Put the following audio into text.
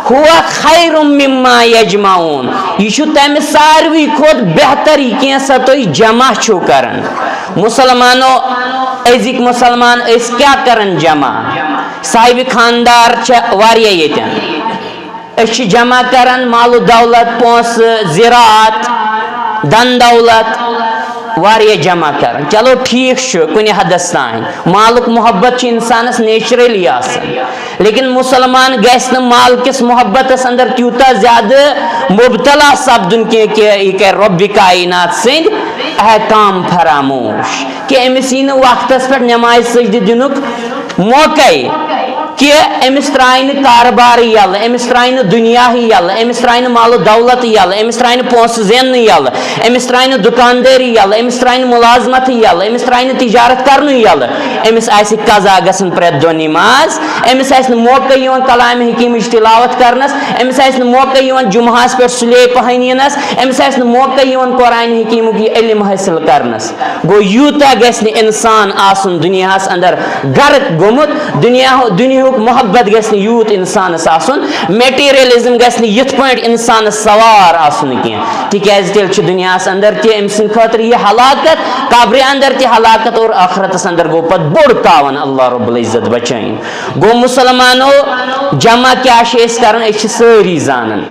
ہوا خیر مما یجمعون یہ چھو تمہ ساروی کھوت بہتر یہ کینسا تو جمع چھو کرن مسلمانوں ازک مسلمان اس کیا کرن جمع صاحب خاندار واریاہ یتن اس جمع کرن مال و دولت پونس زراعت دن دولت واریاہ جمع کرن چلو ٹھیک کنہ حدس تان مالک محبت انسانس نیچرلی آسان لیکن مسلمان گھس مال کس محبت اندر تیوتا زیادہ مبتلا سپدن کی کہ یہ کہ رب کائنات سند احکام فراموش کہ امس یہ وقت پہ نماز سجدہ دنک موقع کہ امس ترائن کاربار یل امس ترائن دنیا یل امس ترائن مال و دولت یل امس ترائن پونس زین یل امس ترائن دکانداری یل امس ترائن ملازمت یل امس ترائن تجارت کرن یل امس آس قضا گژھن پرٛٮ۪تھ دۄہ نماز امس آس موقع یوان کلام حکیمٕچ تلاوت کرنس امس آس موقع یوان جمعہس پہ سُلے پہن ینس امس آس موقع یوان قرآن حکیمُک یہ علم حٲصِل کرنس گو یوٗتاہ گژھِ نہٕ انسان آسُن دُنیاہس اندر غرق گوٚمُت دُنیاہُک محبت گژھِ نہٕ یوٗت انسانس آسُن میٹیریلزم گژھِ نہٕ یِتھ پٲٹھۍ انسانس سوار آسُن کینٛہہ تِکیازِ تیٚلہِ چھُ دُنیاہس اندر تہِ أمۍ سٕنٛدِ خٲطرٕ یہِ ہلاکت قبرِ اندر تہِ ہلاکت اور آخرتس اندر گوٚو پتہٕ بوٚڑ تاوان اللہ رب العزت بچٲیِن گوٚو مسلمانو جمع کیٛاہ چھِ أسۍ کران أسۍ چھِ سٲری زانان